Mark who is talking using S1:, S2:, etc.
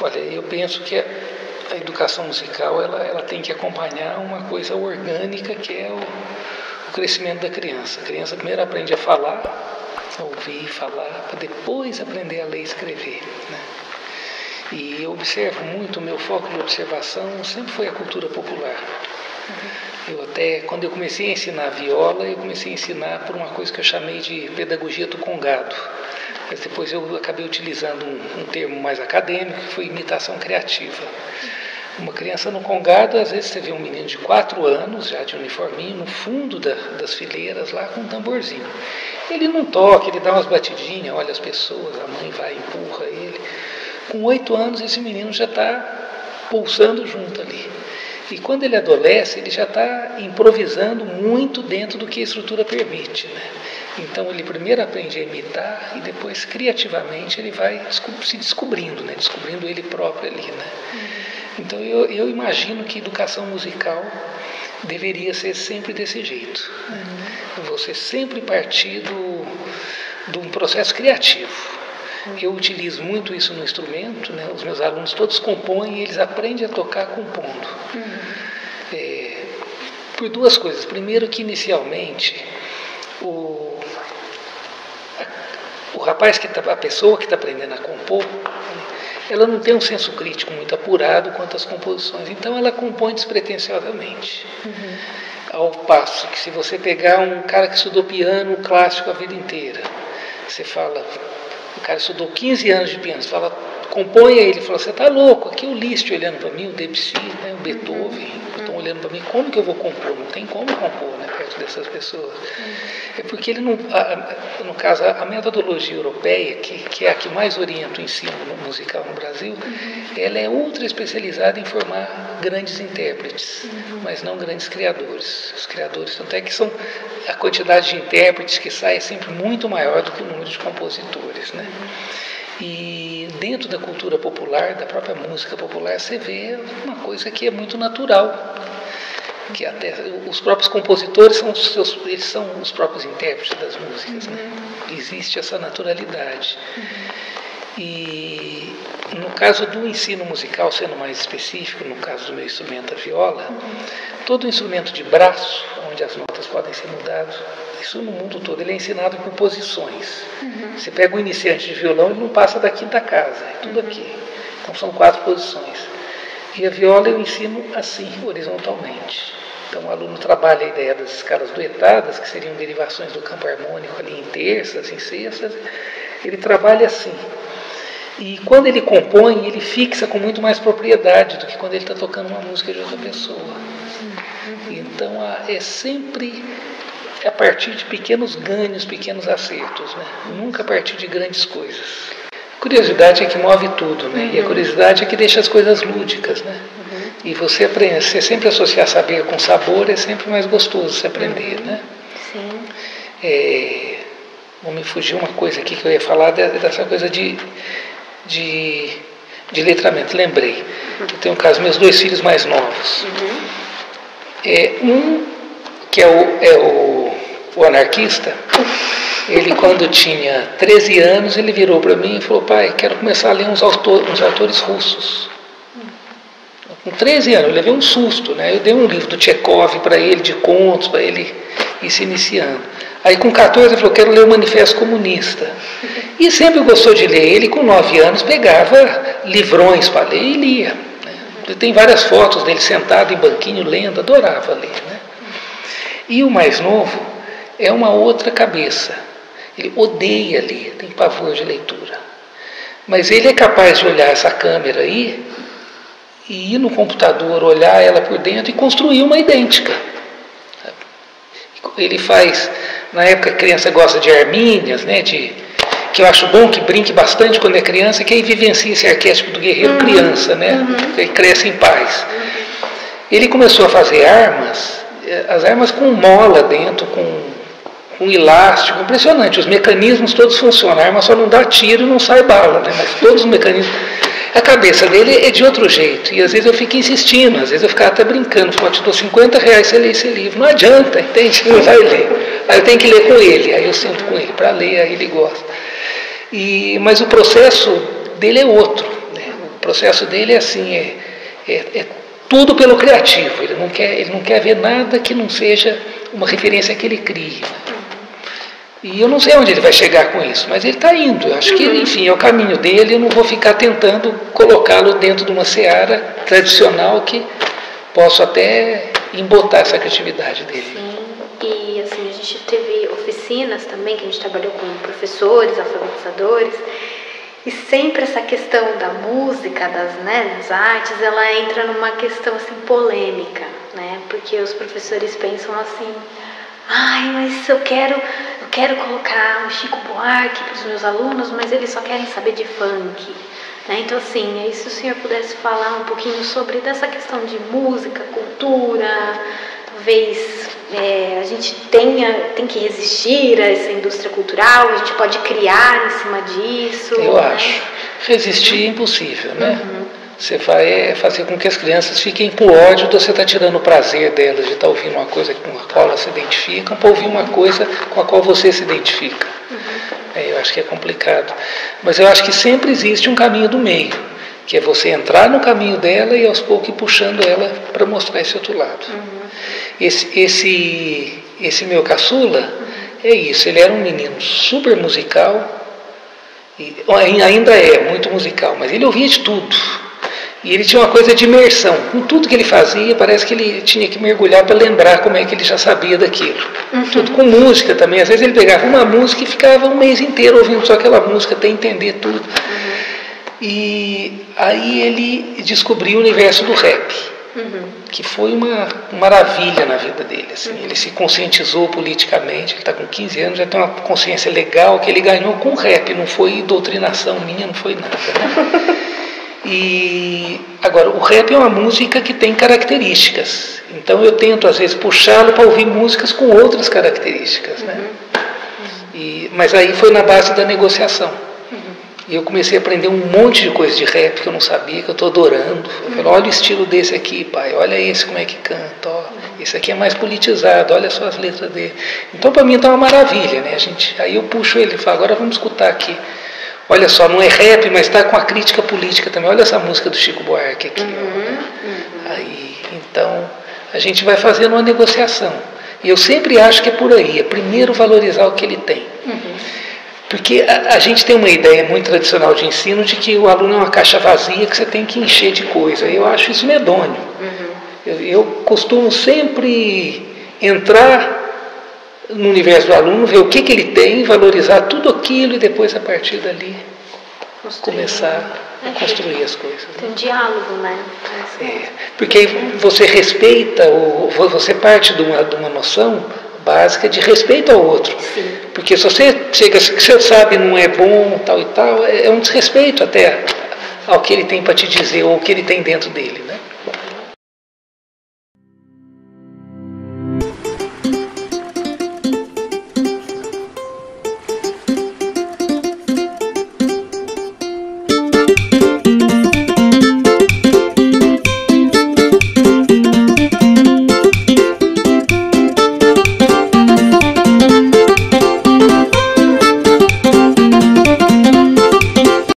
S1: Olha, eu penso que a educação musical ela tem que acompanhar uma coisa orgânica que é o crescimento da criança. A criança primeiro aprende a falar, a ouvir, falar, para depois aprender a ler e escrever, né? E eu observo muito, o meu foco de observação sempre foi a cultura popular. Eu até, quando eu comecei a ensinar viola, eu comecei a ensinar por uma coisa que eu chamei de pedagogia do congado. Mas depois eu acabei utilizando um termo mais acadêmico, que foi imitação criativa. Uma criança no congado, às vezes você vê um menino de 4 anos, já de uniforminho, no fundo das fileiras, lá com um tamborzinho. Ele não toca, ele dá umas batidinhas, olha as pessoas, a mãe vai e empurra ele. Com 8 anos, esse menino já está pulsando junto ali. E quando ele adolesce, ele já está improvisando muito dentro do que a estrutura permite, né? Então, ele primeiro aprende a imitar e depois, criativamente, ele vai se descobrindo, né? Descobrindo ele próprio ali, né? Então, eu imagino que educação musical deveria ser sempre desse jeito, né? Você sempre partir de um processo criativo. Eu utilizo muito isso no instrumento, né? Os meus alunos todos compõem e eles aprendem a tocar compondo. Por duas coisas. Primeiro que, inicialmente, a pessoa que está aprendendo a compor, ela não tem um senso crítico muito apurado quanto às composições. Então, ela compõe despretensiosamente. Ao passo que, se você pegar um cara que estudou piano clássico a vida inteira, você fala... O cara estudou 15 anos de piano, você fala, compõe ele, fala, você está louco, aqui o Liszt olhando para mim, o Debussy, né, o Beethoven, estão olhando para mim, como que eu vou compor? Não tem como compor, né, perto dessas pessoas. É porque ele não, no caso, a metodologia europeia, que é a que mais orienta o ensino musical no Brasil, ela é ultra especializada em formar grandes intérpretes, mas não grandes criadores. Os criadores, tanto é que a quantidade de intérpretes que sai é sempre muito maior do que o número de compositores, né? E dentro da cultura popular, da própria música popular, você vê uma coisa que é muito natural, que até os próprios compositores eles são os próprios intérpretes das músicas, né? Existe essa naturalidade. E no caso do ensino musical, sendo mais específico, no caso do meu instrumento, a viola, todo instrumento de braço, onde as notas podem ser mudadas, isso no mundo todo, ele é ensinado por posições. Você pega um iniciante de violão, ele não passa da quinta casa, é tudo aqui. Então são 4 posições. E a viola eu ensino assim, horizontalmente. Então o aluno trabalha a ideia das escalas duetadas, que seriam derivações do campo harmônico ali em terças, em sextas. Ele trabalha assim. E quando ele compõe, ele fixa com muito mais propriedade do que quando ele está tocando uma música de outra pessoa. Então é sempre a partir de pequenos ganhos, pequenos acertos, né? Nunca a partir de grandes coisas. A curiosidade é que move tudo, né? E a curiosidade é que deixa as coisas lúdicas, né? E você aprende, você sempre associar saber com sabor é sempre mais gostoso se aprender, né? Sim. Vou me fugir uma coisa aqui que eu ia falar dessa coisa de letramento. Lembrei. Eu tenho um caso, meus 2 filhos mais novos. Um que é o anarquista, ele quando tinha 13 anos, ele virou para mim e falou, pai, quero começar a ler uns autores russos. Com 13 anos, eu levei um susto, né? Eu dei um livro do Tchekov para ele, de contos, para ele ir se iniciando. Aí com 14 ele falou, quero ler o Manifesto Comunista. E sempre gostou de ler. Ele com 9 anos pegava livrões para ler e lia, né? Tem várias fotos dele sentado em banquinho lendo, adorava ler, né? E o mais novo é uma outra cabeça. Ele odeia ler, tem pavor de leitura. Mas ele é capaz de olhar essa câmera aí e ir no computador, olhar ela por dentro e construir uma idêntica. Ele faz, na época a criança gosta de arminhas, né, que eu acho bom que brinque bastante quando é criança, que aí vivencia esse arquétipo do guerreiro criança, né, que cresce em paz. Ele começou a fazer armas, as armas com mola dentro, com elástico, impressionante, os mecanismos todos funcionam, a arma só não dá tiro e não sai bala, né, mas todos os mecanismos... A cabeça dele é de outro jeito, e às vezes eu fico insistindo, às vezes eu ficava até brincando, falando, te dou R$50 você lê esse livro, não adianta, entende? Não vai ler. Aí eu tenho que ler com ele, aí eu sento com ele para ler, aí ele gosta. Mas o processo dele é outro, né? processo dele é assim, é tudo pelo criativo. Ele não quer ver nada que não seja uma referência que ele crie. E eu não sei onde ele vai chegar com isso, mas ele está indo. Eu acho que, enfim, é o caminho dele. Eu não vou ficar tentando colocá-lo dentro de uma seara tradicional que posso até embotar essa criatividade dele.
S2: Sim, e assim, a gente teve oficinas também, que a gente trabalhou com professores, alfabetizadores, e sempre essa questão da música, das artes, ela entra numa questão assim, polêmica, né? Porque os professores pensam assim, mas eu quero colocar o Chico Buarque para os meus alunos, mas eles só querem saber de funk. Né? Então, assim, aí se o senhor pudesse falar um pouquinho sobre dessa questão de música, cultura, talvez a gente tem que resistir a essa indústria cultural, a gente pode criar em cima disso.
S1: Eu acho. Resistir é impossível, né? Você vai fazer com que as crianças fiquem com ódio de você estar tirando o prazer delas de estar ouvindo uma coisa com a qual elas se identificam para ouvir uma coisa com a qual você se identifica. Eu acho que é complicado. Mas eu acho que sempre existe um caminho do meio, que é você entrar no caminho dela e aos poucos ir puxando ela para mostrar esse outro lado. Esse meu caçula é isso. Ele era um menino super musical, e ainda é muito musical, mas ele ouvia de tudo. E ele tinha uma coisa de imersão. Com tudo que ele fazia, parece que ele tinha que mergulhar para lembrar como é que ele já sabia daquilo. Tudo com música também. Às vezes ele pegava uma música e ficava um mês inteiro ouvindo só aquela música até entender tudo. E aí ele descobriu o universo do rap, que foi uma maravilha na vida dele. Assim. Ele se conscientizou politicamente, ele está com 15 anos, já tem uma consciência legal que ele ganhou com o rap, não foi doutrinação minha, não foi nada. Né? E agora, o rap é uma música que tem características. Então eu tento, às vezes, puxá-lo para ouvir músicas com outras características. Né? Mas aí foi na base da negociação. E eu comecei a aprender um monte de coisa de rap que eu não sabia, que eu estou adorando. Eu falei, olha o estilo desse aqui, pai, olha esse como é que canta. Ó. Esse aqui é mais politizado, olha só as letras dele. Então, para mim, está uma maravilha. Né? Aí eu puxo ele e falo, agora vamos escutar aqui. Olha só, não é rap, mas está com a crítica política também. Olha essa música do Chico Buarque aqui. Aí, então, a gente vai fazendo uma negociação. E eu sempre acho que é por aí. É primeiro valorizar o que ele tem. Porque a gente tem uma ideia muito tradicional de ensino de que o aluno é uma caixa vazia que você tem que encher de coisa. Eu acho isso medonho. Eu costumo sempre entrar no universo do aluno, ver o que ele tem, valorizar tudo aquilo e depois, a partir dali, começar a construir as coisas.
S2: Tem um diálogo, né?
S1: Porque aí você respeita, você parte de uma noção básica de respeito ao outro.
S2: Sim.
S1: Porque se você chega, se você sabe não é bom, tal e tal, é um desrespeito até ao que ele tem para te dizer, ou o que ele tem dentro dele. Né?